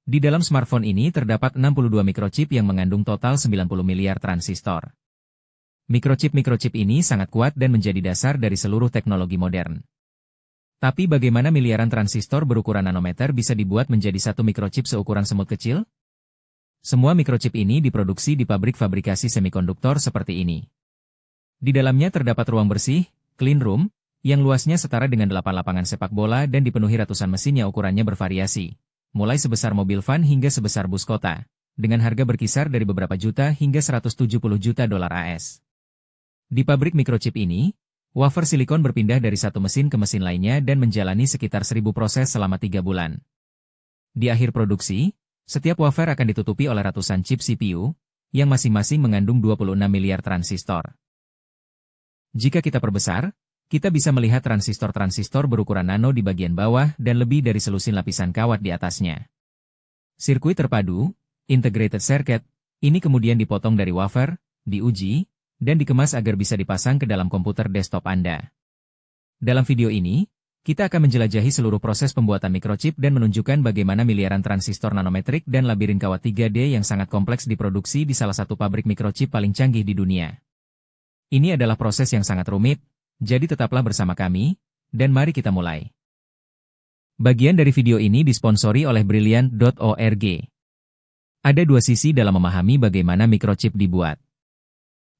Di dalam smartphone ini terdapat 62 mikrochip yang mengandung total 90 miliar transistor. Mikrochip-mikrochip ini sangat kuat dan menjadi dasar dari seluruh teknologi modern. Tapi bagaimana miliaran transistor berukuran nanometer bisa dibuat menjadi satu mikrochip seukuran semut kecil? Semua mikrochip ini diproduksi di pabrik fabrikasi semikonduktor seperti ini. Di dalamnya terdapat ruang bersih, clean room, yang luasnya setara dengan 8 lapangan sepak bola dan dipenuhi ratusan mesin yang ukurannya bervariasi, mulai sebesar mobil van hingga sebesar bus kota, dengan harga berkisar dari beberapa juta hingga 170 juta dolar AS. Di pabrik mikrochip ini, wafer silikon berpindah dari satu mesin ke mesin lainnya dan menjalani sekitar 1000 proses selama 3 bulan. Di akhir produksi, setiap wafer akan ditutupi oleh ratusan chip CPU, yang masing-masing mengandung 26 miliar transistor. Jika kita perbesar, kita bisa melihat transistor-transistor berukuran nano di bagian bawah dan lebih dari selusin lapisan kawat di atasnya. Sirkuit terpadu, integrated circuit, ini kemudian dipotong dari wafer, diuji, dan dikemas agar bisa dipasang ke dalam komputer desktop Anda. Dalam video ini, kita akan menjelajahi seluruh proses pembuatan mikrochip dan menunjukkan bagaimana miliaran transistor nanometrik dan labirin kawat 3D yang sangat kompleks diproduksi di salah satu pabrik mikrochip paling canggih di dunia. Ini adalah proses yang sangat rumit, jadi tetaplah bersama kami, dan mari kita mulai. Bagian dari video ini disponsori oleh Brilliant.org. Ada dua sisi dalam memahami bagaimana mikrochip dibuat.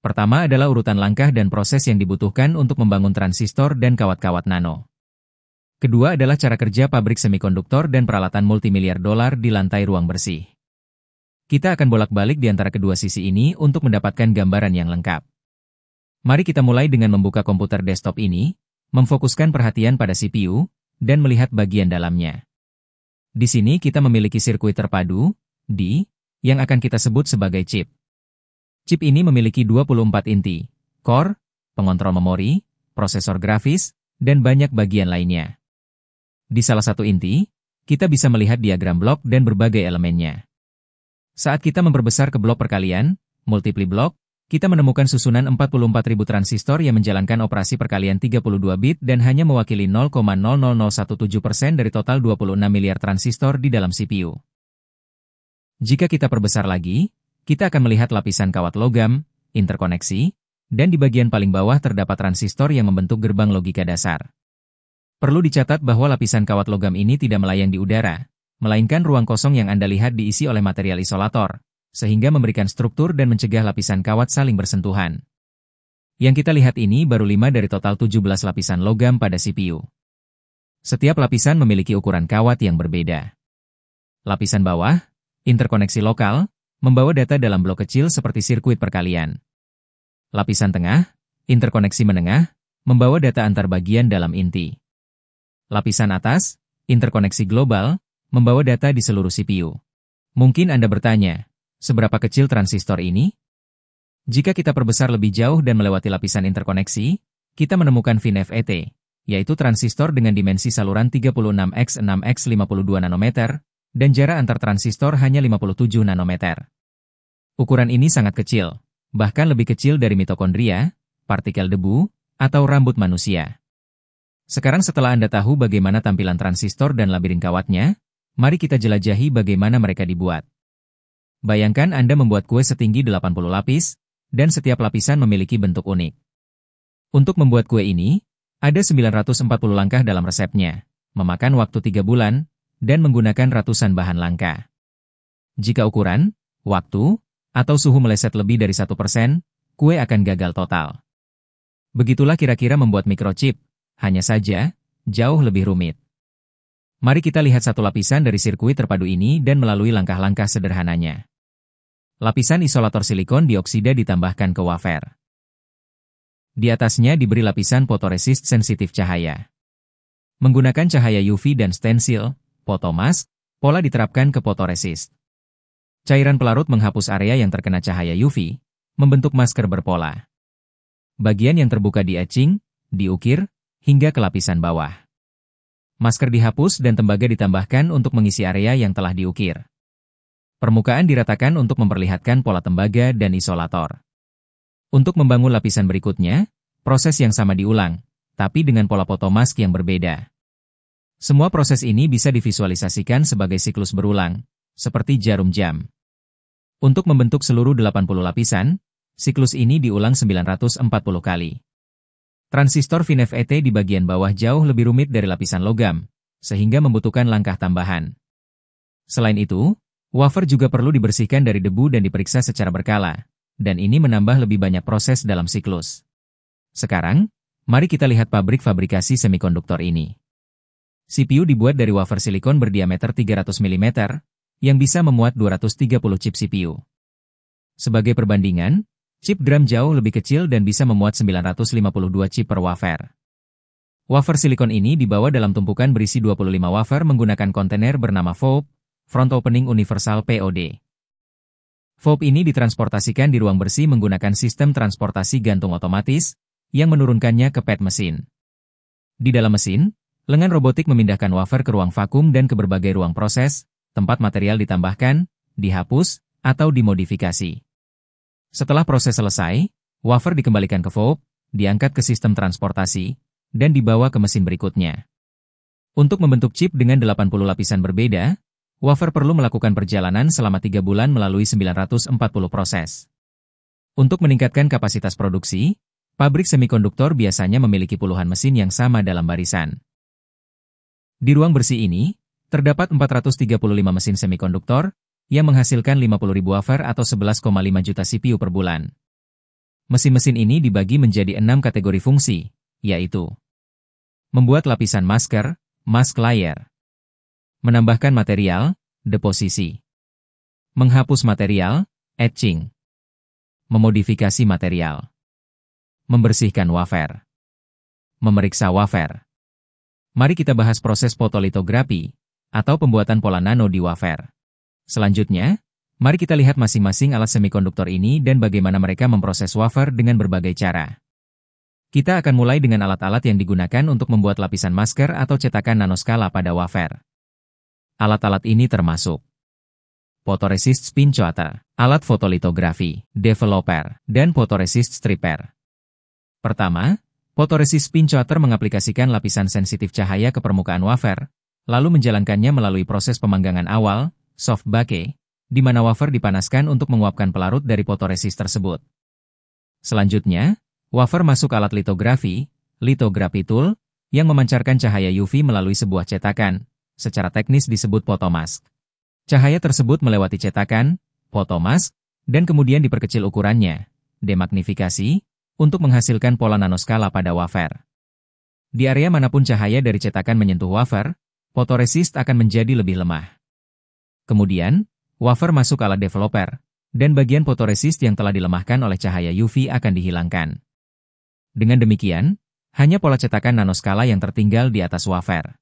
Pertama adalah urutan langkah dan proses yang dibutuhkan untuk membangun transistor dan kawat-kawat nano. Kedua adalah cara kerja pabrik semikonduktor dan peralatan multimiliar dolar di lantai ruang bersih. Kita akan bolak-balik di antara kedua sisi ini untuk mendapatkan gambaran yang lengkap. Mari kita mulai dengan membuka komputer desktop ini, memfokuskan perhatian pada CPU, dan melihat bagian dalamnya. Di sini kita memiliki sirkuit terpadu, D, yang akan kita sebut sebagai chip. Chip ini memiliki 24 inti, core, pengontrol memori, prosesor grafis, dan banyak bagian lainnya. Di salah satu inti, kita bisa melihat diagram blok dan berbagai elemennya. Saat kita memperbesar ke blok perkalian, multiply block, kita menemukan susunan 44.000 transistor yang menjalankan operasi perkalian 32 bit dan hanya mewakili 0,00017% dari total 26 miliar transistor di dalam CPU. Jika kita perbesar lagi, kita akan melihat lapisan kawat logam, interkoneksi, dan di bagian paling bawah terdapat transistor yang membentuk gerbang logika dasar. Perlu dicatat bahwa lapisan kawat logam ini tidak melayang di udara, melainkan ruang kosong yang Anda lihat diisi oleh material isolator, sehingga memberikan struktur dan mencegah lapisan kawat saling bersentuhan. Yang kita lihat ini baru 5 dari total 17 lapisan logam pada CPU. Setiap lapisan memiliki ukuran kawat yang berbeda. Lapisan bawah, interkoneksi lokal, membawa data dalam blok kecil seperti sirkuit perkalian. Lapisan tengah, interkoneksi menengah, membawa data antar bagian dalam inti. Lapisan atas, interkoneksi global, membawa data di seluruh CPU. Mungkin Anda bertanya, seberapa kecil transistor ini? Jika kita perbesar lebih jauh dan melewati lapisan interkoneksi, kita menemukan FinFET, yaitu transistor dengan dimensi saluran 36x6x52 nanometer, dan jarak antar transistor hanya 57 nanometer. Ukuran ini sangat kecil, bahkan lebih kecil dari mitokondria, partikel debu, atau rambut manusia. Sekarang setelah Anda tahu bagaimana tampilan transistor dan labirin kawatnya, mari kita jelajahi bagaimana mereka dibuat. Bayangkan Anda membuat kue setinggi 80 lapis, dan setiap lapisan memiliki bentuk unik. Untuk membuat kue ini, ada 940 langkah dalam resepnya, memakan waktu 3 bulan, dan menggunakan ratusan bahan langka. Jika ukuran, waktu, atau suhu meleset lebih dari 1%, kue akan gagal total. Begitulah kira-kira membuat mikrochip, hanya saja, jauh lebih rumit. Mari kita lihat satu lapisan dari sirkuit terpadu ini dan melalui langkah-langkah sederhananya. Lapisan isolator silikon dioksida ditambahkan ke wafer. Di atasnya diberi lapisan fotoresist sensitif cahaya. Menggunakan cahaya UV dan stensil, photomask, pola diterapkan ke fotoresist. Cairan pelarut menghapus area yang terkena cahaya UV, membentuk masker berpola. Bagian yang terbuka di-etching, diukir, hingga ke lapisan bawah. Masker dihapus dan tembaga ditambahkan untuk mengisi area yang telah diukir. Permukaan diratakan untuk memperlihatkan pola tembaga dan isolator. Untuk membangun lapisan berikutnya, proses yang sama diulang, tapi dengan pola photomask yang berbeda. Semua proses ini bisa divisualisasikan sebagai siklus berulang, seperti jarum jam. Untuk membentuk seluruh 80 lapisan, siklus ini diulang 940 kali. Transistor FinFET di bagian bawah jauh lebih rumit dari lapisan logam, sehingga membutuhkan langkah tambahan. Selain itu, wafer juga perlu dibersihkan dari debu dan diperiksa secara berkala, dan ini menambah lebih banyak proses dalam siklus. Sekarang, mari kita lihat pabrik fabrikasi semikonduktor ini. CPU dibuat dari wafer silikon berdiameter 300 mm, yang bisa memuat 230 chip CPU. Sebagai perbandingan, chip DRAM jauh lebih kecil dan bisa memuat 952 chip per wafer. Wafer silikon ini dibawa dalam tumpukan berisi 25 wafer menggunakan kontainer bernama FOUP, Front Opening Universal POD. FOUP ini ditransportasikan di ruang bersih menggunakan sistem transportasi gantung otomatis, yang menurunkannya ke pad mesin. Di dalam mesin, lengan robotik memindahkan wafer ke ruang vakum dan ke berbagai ruang proses, tempat material ditambahkan, dihapus, atau dimodifikasi. Setelah proses selesai, wafer dikembalikan ke FOUP, diangkat ke sistem transportasi, dan dibawa ke mesin berikutnya. Untuk membentuk chip dengan 80 lapisan berbeda, wafer perlu melakukan perjalanan selama 3 bulan melalui 940 proses. Untuk meningkatkan kapasitas produksi, pabrik semikonduktor biasanya memiliki puluhan mesin yang sama dalam barisan. Di ruang bersih ini, terdapat 435 mesin semikonduktor, yang menghasilkan 50.000 wafer atau 11,5 juta CPU per bulan. Mesin-mesin ini dibagi menjadi 6 kategori fungsi, yaitu membuat lapisan masker, mask layer, menambahkan material, deposisi, menghapus material, etching, memodifikasi material, membersihkan wafer, memeriksa wafer. Mari kita bahas proses fotolitografi, atau pembuatan pola nano di wafer. Selanjutnya, mari kita lihat masing-masing alat semikonduktor ini dan bagaimana mereka memproses wafer dengan berbagai cara. Kita akan mulai dengan alat-alat yang digunakan untuk membuat lapisan masker atau cetakan nanoskala pada wafer. Alat-alat ini termasuk photoresist spin coater, alat fotolitografi, developer, dan photoresist stripper. Pertama, photoresist spin coater mengaplikasikan lapisan sensitif cahaya ke permukaan wafer, lalu menjalankannya melalui proses pemanggangan awal, soft bake, di mana wafer dipanaskan untuk menguapkan pelarut dari photoresist tersebut. Selanjutnya, wafer masuk alat litografi, lithography tool, yang memancarkan cahaya UV melalui sebuah cetakan, secara teknis disebut photomask. Cahaya tersebut melewati cetakan, photomask, dan kemudian diperkecil ukurannya, demagnifikasi, untuk menghasilkan pola nanoskala pada wafer. Di area manapun cahaya dari cetakan menyentuh wafer, photoresist akan menjadi lebih lemah. Kemudian, wafer masuk alat developer, dan bagian photoresist yang telah dilemahkan oleh cahaya UV akan dihilangkan. Dengan demikian, hanya pola cetakan nanoskala yang tertinggal di atas wafer.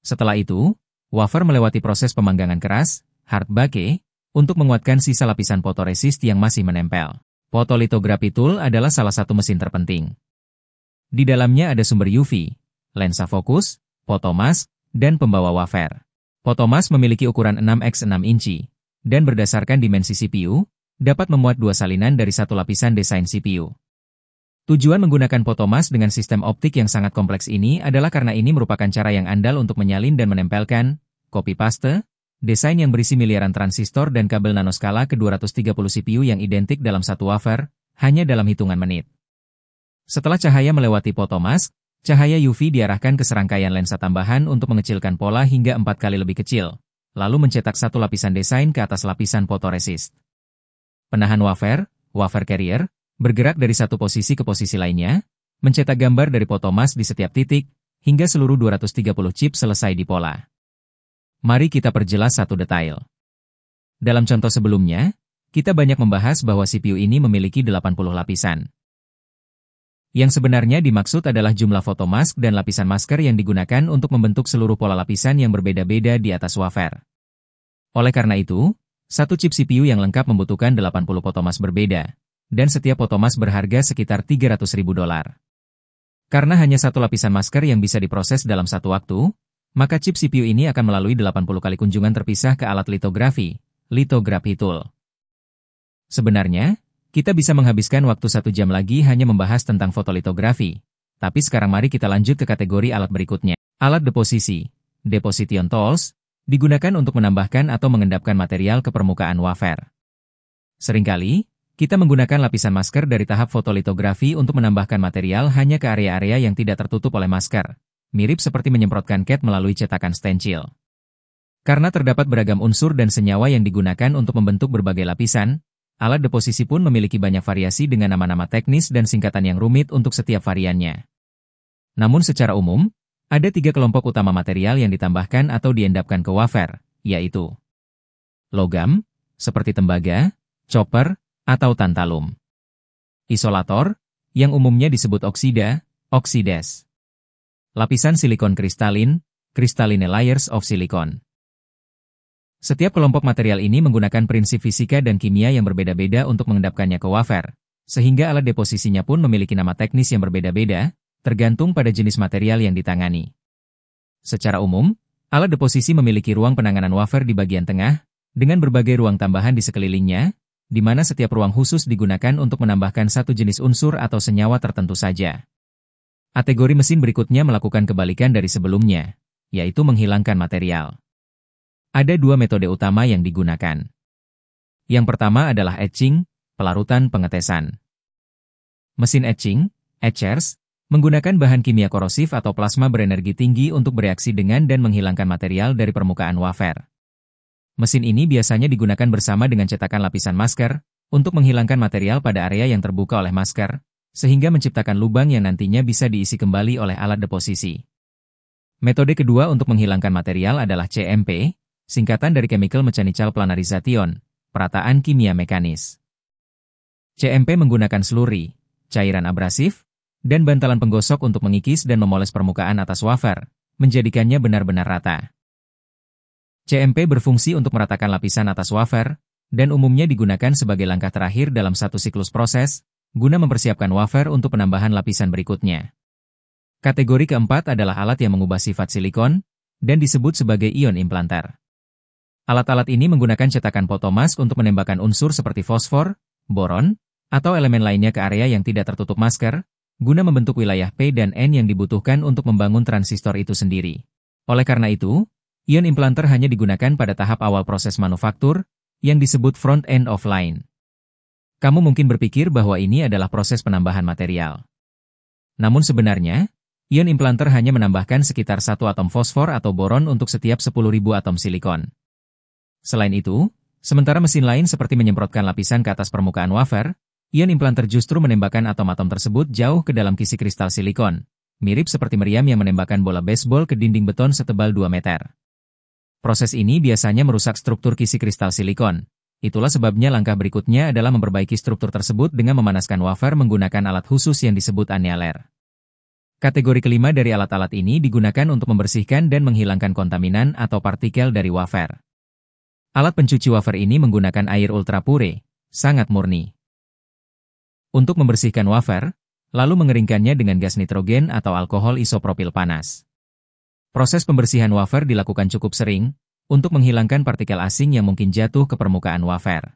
Setelah itu, wafer melewati proses pemanggangan keras, hard bake, untuk menguatkan sisa lapisan photoresist yang masih menempel. Photolithography tool adalah salah satu mesin terpenting. Di dalamnya ada sumber UV, lensa fokus, photomask, dan pembawa wafer. Photomask memiliki ukuran 6x6 inci, dan berdasarkan dimensi CPU, dapat memuat 2 salinan dari satu lapisan desain CPU. Tujuan menggunakan photomask dengan sistem optik yang sangat kompleks ini adalah karena ini merupakan cara yang andal untuk menyalin dan menempelkan, copy-paste, desain yang berisi miliaran transistor dan kabel nanoskala ke 230 CPU yang identik dalam satu wafer, hanya dalam hitungan menit. Setelah cahaya melewati photomask, cahaya UV diarahkan ke serangkaian lensa tambahan untuk mengecilkan pola hingga 4 kali lebih kecil, lalu mencetak satu lapisan desain ke atas lapisan photoresist. Penahan wafer, wafer carrier, bergerak dari satu posisi ke posisi lainnya, mencetak gambar dari photomask di setiap titik, hingga seluruh 230 chip selesai di pola. Mari kita perjelas satu detail. Dalam contoh sebelumnya, kita banyak membahas bahwa CPU ini memiliki 80 lapisan. Yang sebenarnya dimaksud adalah jumlah photomask dan lapisan masker yang digunakan untuk membentuk seluruh pola lapisan yang berbeda-beda di atas wafer. Oleh karena itu, satu chip CPU yang lengkap membutuhkan 80 photomask berbeda, dan setiap photomask berharga sekitar $300.000. Karena hanya satu lapisan masker yang bisa diproses dalam satu waktu, maka chip CPU ini akan melalui 80 kali kunjungan terpisah ke alat litografi, lithography tool. Sebenarnya, kita bisa menghabiskan waktu 1 jam lagi hanya membahas tentang fotolitografi, tapi sekarang mari kita lanjut ke kategori alat berikutnya. Alat deposisi, deposition tools, digunakan untuk menambahkan atau mengendapkan material ke permukaan wafer. Seringkali, kita menggunakan lapisan masker dari tahap fotolitografi untuk menambahkan material hanya ke area-area yang tidak tertutup oleh masker, mirip seperti menyemprotkan cat melalui cetakan stencil. Karena terdapat beragam unsur dan senyawa yang digunakan untuk membentuk berbagai lapisan, alat deposisi pun memiliki banyak variasi dengan nama-nama teknis dan singkatan yang rumit untuk setiap variannya. Namun secara umum, ada 3 kelompok utama material yang ditambahkan atau diendapkan ke wafer, yaitu logam, seperti tembaga, chopper, atau tantalum. Isolator, yang umumnya disebut oksida, oksides. Lapisan silikon kristalin, crystalline layers of silicon. Setiap kelompok material ini menggunakan prinsip fisika dan kimia yang berbeda-beda untuk mengendapkannya ke wafer, sehingga alat deposisinya pun memiliki nama teknis yang berbeda-beda, tergantung pada jenis material yang ditangani. Secara umum, alat deposisi memiliki ruang penanganan wafer di bagian tengah, dengan berbagai ruang tambahan di sekelilingnya, di mana setiap ruang khusus digunakan untuk menambahkan satu jenis unsur atau senyawa tertentu saja. Kategori mesin berikutnya melakukan kebalikan dari sebelumnya, yaitu menghilangkan material. Ada 2 metode utama yang digunakan. Yang pertama adalah etching, pelarutan pengetesan. Mesin etching, etchers, menggunakan bahan kimia korosif atau plasma berenergi tinggi untuk bereaksi dengan dan menghilangkan material dari permukaan wafer. Mesin ini biasanya digunakan bersama dengan cetakan lapisan masker, untuk menghilangkan material pada area yang terbuka oleh masker, sehingga menciptakan lubang yang nantinya bisa diisi kembali oleh alat deposisi. Metode kedua untuk menghilangkan material adalah CMP, singkatan dari Chemical Mechanical Planarization, perataan kimia mekanis. CMP menggunakan slurry, cairan abrasif, dan bantalan penggosok untuk mengikis dan memoles permukaan atas wafer, menjadikannya benar-benar rata. CMP berfungsi untuk meratakan lapisan atas wafer, dan umumnya digunakan sebagai langkah terakhir dalam satu siklus proses, guna mempersiapkan wafer untuk penambahan lapisan berikutnya. Kategori keempat adalah alat yang mengubah sifat silikon, dan disebut sebagai ion implanter. Alat-alat ini menggunakan cetakan photomask untuk menembakkan unsur seperti fosfor, boron, atau elemen lainnya ke area yang tidak tertutup masker, guna membentuk wilayah P dan N yang dibutuhkan untuk membangun transistor itu sendiri. Oleh karena itu, ion implanter hanya digunakan pada tahap awal proses manufaktur, yang disebut front end of line. Kamu mungkin berpikir bahwa ini adalah proses penambahan material. Namun sebenarnya, ion implanter hanya menambahkan sekitar 1 atom fosfor atau boron untuk setiap 10.000 atom silikon. Selain itu, sementara mesin lain seperti menyemprotkan lapisan ke atas permukaan wafer, ion implanter justru menembakkan atom-atom tersebut jauh ke dalam kisi kristal silikon, mirip seperti meriam yang menembakkan bola baseball ke dinding beton setebal 2 meter. Proses ini biasanya merusak struktur kisi kristal silikon. Itulah sebabnya langkah berikutnya adalah memperbaiki struktur tersebut dengan memanaskan wafer menggunakan alat khusus yang disebut annealer. Kategori kelima dari alat-alat ini digunakan untuk membersihkan dan menghilangkan kontaminan atau partikel dari wafer. Alat pencuci wafer ini menggunakan air ultrapure, sangat murni. Untuk membersihkan wafer, lalu mengeringkannya dengan gas nitrogen atau alkohol isopropil panas. Proses pembersihan wafer dilakukan cukup sering, untuk menghilangkan partikel asing yang mungkin jatuh ke permukaan wafer.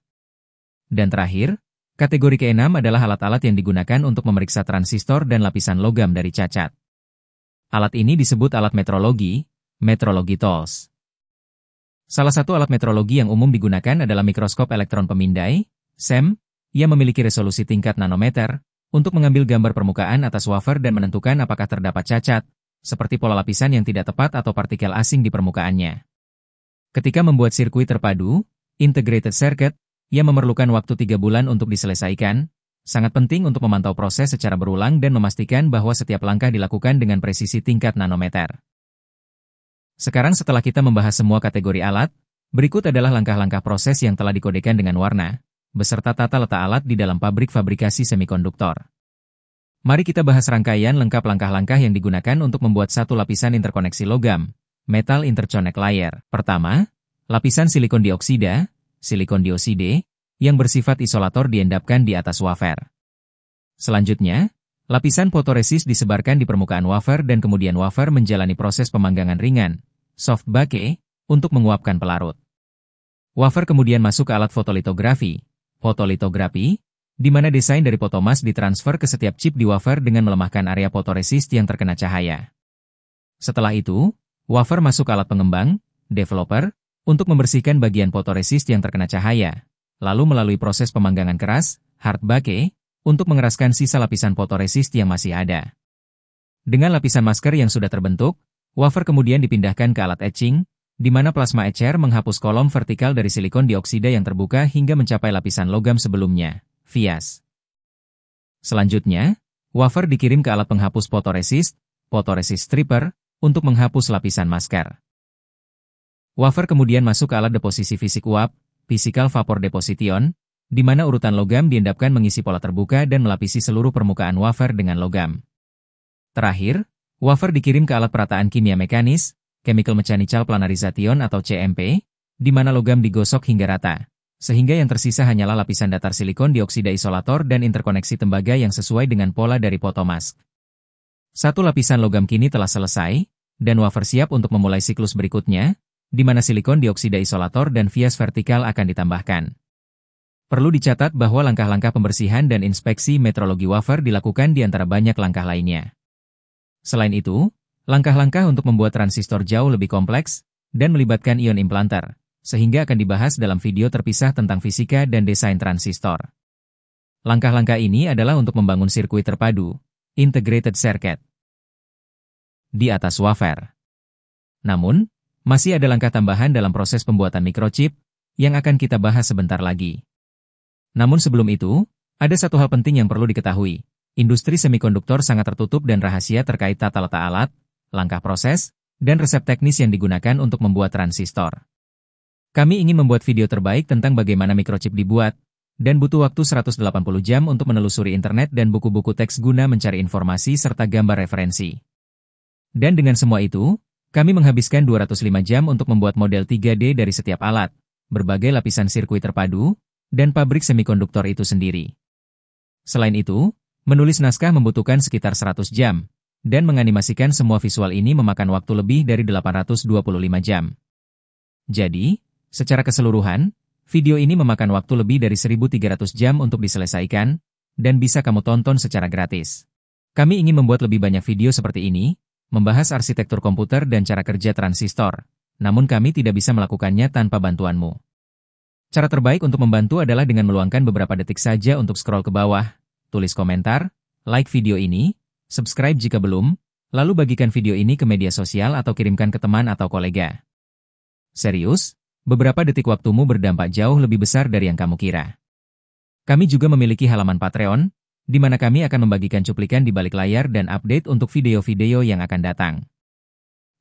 Dan terakhir, kategori keenam adalah alat-alat yang digunakan untuk memeriksa transistor dan lapisan logam dari cacat. Alat ini disebut alat metrologi, metrology tools. Salah satu alat metrologi yang umum digunakan adalah mikroskop elektron pemindai, SEM, yang memiliki resolusi tingkat nanometer, untuk mengambil gambar permukaan atas wafer dan menentukan apakah terdapat cacat, seperti pola lapisan yang tidak tepat atau partikel asing di permukaannya. Ketika membuat sirkuit terpadu, integrated circuit, yang memerlukan waktu 3 bulan untuk diselesaikan, sangat penting untuk memantau proses secara berulang dan memastikan bahwa setiap langkah dilakukan dengan presisi tingkat nanometer. Sekarang setelah kita membahas semua kategori alat, berikut adalah langkah-langkah proses yang telah dikodekan dengan warna, beserta tata letak alat di dalam pabrik fabrikasi semikonduktor. Mari kita bahas rangkaian lengkap langkah-langkah yang digunakan untuk membuat satu lapisan interkoneksi logam, metal interconnect layer. Pertama, lapisan silikon dioksida, silikon dioside, yang bersifat isolator diendapkan di atas wafer. Selanjutnya, lapisan fotoresis disebarkan di permukaan wafer dan kemudian wafer menjalani proses pemanggangan ringan, soft bake, untuk menguapkan pelarut. Wafer kemudian masuk ke alat fotolitografi, di mana desain dari photomask ditransfer ke setiap chip di wafer dengan melemahkan area fotoresist yang terkena cahaya. Setelah itu, wafer masuk ke alat pengembang, developer, untuk membersihkan bagian fotoresist yang terkena cahaya, lalu melalui proses pemanggangan keras, hard bake, untuk mengeraskan sisa lapisan fotoresist yang masih ada. Dengan lapisan masker yang sudah terbentuk, wafer kemudian dipindahkan ke alat etching, di mana plasma etcher menghapus kolom vertikal dari silikon dioksida yang terbuka hingga mencapai lapisan logam sebelumnya, vias. Selanjutnya, wafer dikirim ke alat penghapus fotoresist stripper, untuk menghapus lapisan masker. Wafer kemudian masuk ke alat deposisi fisik uap, physical vapor deposition, di mana urutan logam diendapkan mengisi pola terbuka dan melapisi seluruh permukaan wafer dengan logam. Terakhir, wafer dikirim ke alat perataan kimia mekanis, chemical mechanical planarization atau CMP, di mana logam digosok hingga rata, sehingga yang tersisa hanyalah lapisan datar silikon dioksida isolator dan interkoneksi tembaga yang sesuai dengan pola dari photomask. Satu lapisan logam kini telah selesai, dan wafer siap untuk memulai siklus berikutnya, di mana silikon dioksida isolator dan vias vertikal akan ditambahkan. Perlu dicatat bahwa langkah-langkah pembersihan dan inspeksi metrologi wafer dilakukan di antara banyak langkah lainnya. Selain itu, langkah-langkah untuk membuat transistor jauh lebih kompleks dan melibatkan ion implanter, sehingga akan dibahas dalam video terpisah tentang fisika dan desain transistor. Langkah-langkah ini adalah untuk membangun sirkuit terpadu, integrated circuit, di atas wafer. Namun, masih ada langkah tambahan dalam proses pembuatan mikrochip yang akan kita bahas sebentar lagi. Namun sebelum itu, ada satu hal penting yang perlu diketahui. Industri semikonduktor sangat tertutup dan rahasia terkait tata letak alat, langkah proses, dan resep teknis yang digunakan untuk membuat transistor. Kami ingin membuat video terbaik tentang bagaimana mikrochip dibuat, dan butuh waktu 180 jam untuk menelusuri internet dan buku-buku teks guna mencari informasi serta gambar referensi. Dan dengan semua itu, kami menghabiskan 205 jam untuk membuat model 3D dari setiap alat, berbagai lapisan sirkuit terpadu, dan pabrik semikonduktor itu sendiri. Selain itu, menulis naskah membutuhkan sekitar 100 jam, dan menganimasikan semua visual ini memakan waktu lebih dari 825 jam. Jadi, secara keseluruhan, video ini memakan waktu lebih dari 1.300 jam untuk diselesaikan, dan bisa kamu tonton secara gratis. Kami ingin membuat lebih banyak video seperti ini, membahas arsitektur komputer dan cara kerja transistor, namun kami tidak bisa melakukannya tanpa bantuanmu. Cara terbaik untuk membantu adalah dengan meluangkan beberapa detik saja untuk scroll ke bawah, tulis komentar, like video ini, subscribe jika belum, lalu bagikan video ini ke media sosial atau kirimkan ke teman atau kolega. Serius, beberapa detik waktumu berdampak jauh lebih besar dari yang kamu kira. Kami juga memiliki halaman Patreon, di mana kami akan membagikan cuplikan di balik layar dan update untuk video-video yang akan datang.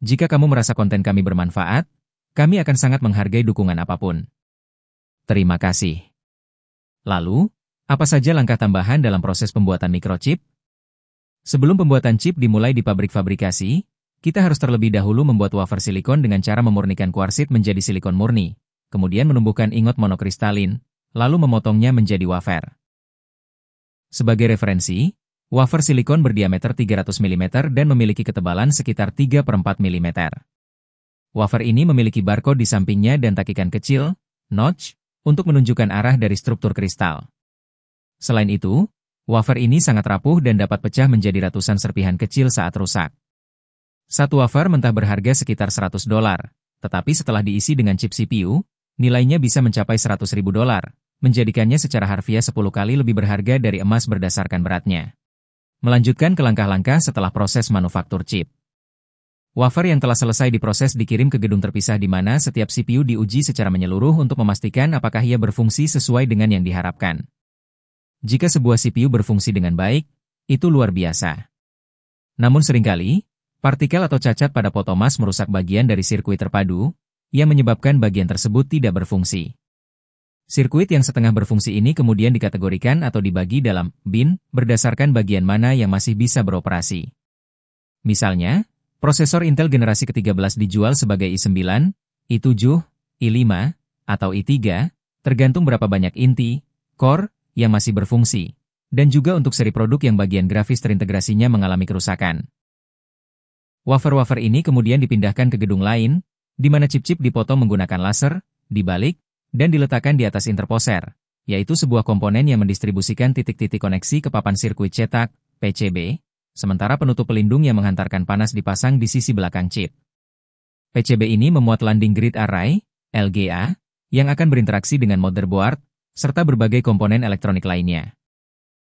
Jika kamu merasa konten kami bermanfaat, kami akan sangat menghargai dukungan apapun. Terima kasih. Lalu, apa saja langkah tambahan dalam proses pembuatan mikrochip? Sebelum pembuatan chip dimulai di pabrik fabrikasi, kita harus terlebih dahulu membuat wafer silikon dengan cara memurnikan kuarsit menjadi silikon murni, kemudian menumbuhkan ingot monokristalin, lalu memotongnya menjadi wafer. Sebagai referensi, wafer silikon berdiameter 300 mm dan memiliki ketebalan sekitar 3/4 mm. Wafer ini memiliki barcode di sampingnya dan takikan kecil, notch, untuk menunjukkan arah dari struktur kristal. Selain itu, wafer ini sangat rapuh dan dapat pecah menjadi ratusan serpihan kecil saat rusak. Satu wafer mentah berharga sekitar $100, tetapi setelah diisi dengan chip CPU, nilainya bisa mencapai $100.000, menjadikannya secara harfiah 10 kali lebih berharga dari emas berdasarkan beratnya. Melanjutkan ke langkah-langkah setelah proses manufaktur chip. Wafer yang telah selesai diproses dikirim ke gedung terpisah di mana setiap CPU diuji secara menyeluruh untuk memastikan apakah ia berfungsi sesuai dengan yang diharapkan. Jika sebuah CPU berfungsi dengan baik, itu luar biasa. Namun seringkali, partikel atau cacat pada photomask merusak bagian dari sirkuit terpadu, yang menyebabkan bagian tersebut tidak berfungsi. Sirkuit yang setengah berfungsi ini kemudian dikategorikan atau dibagi dalam bin berdasarkan bagian mana yang masih bisa beroperasi. Misalnya, prosesor Intel generasi ke-13 dijual sebagai i9, i7, i5, atau i3, tergantung berapa banyak inti, core, yang masih berfungsi, dan juga untuk seri produk yang bagian grafis terintegrasinya mengalami kerusakan. Wafer-wafer ini kemudian dipindahkan ke gedung lain, di mana chip-chip dipotong menggunakan laser, dibalik, dan diletakkan di atas interposer, yaitu sebuah komponen yang mendistribusikan titik-titik koneksi ke papan sirkuit cetak, PCB, sementara penutup pelindung yang menghantarkan panas dipasang di sisi belakang chip. PCB ini memuat landing grid array, LGA, yang akan berinteraksi dengan motherboard, serta berbagai komponen elektronik lainnya.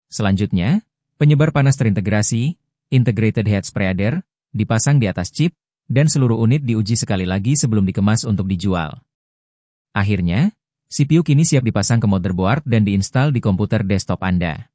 Selanjutnya, penyebar panas terintegrasi, integrated heat spreader, dipasang di atas chip, dan seluruh unit diuji sekali lagi sebelum dikemas untuk dijual. Akhirnya, CPU kini siap dipasang ke motherboard dan diinstal di komputer desktop Anda.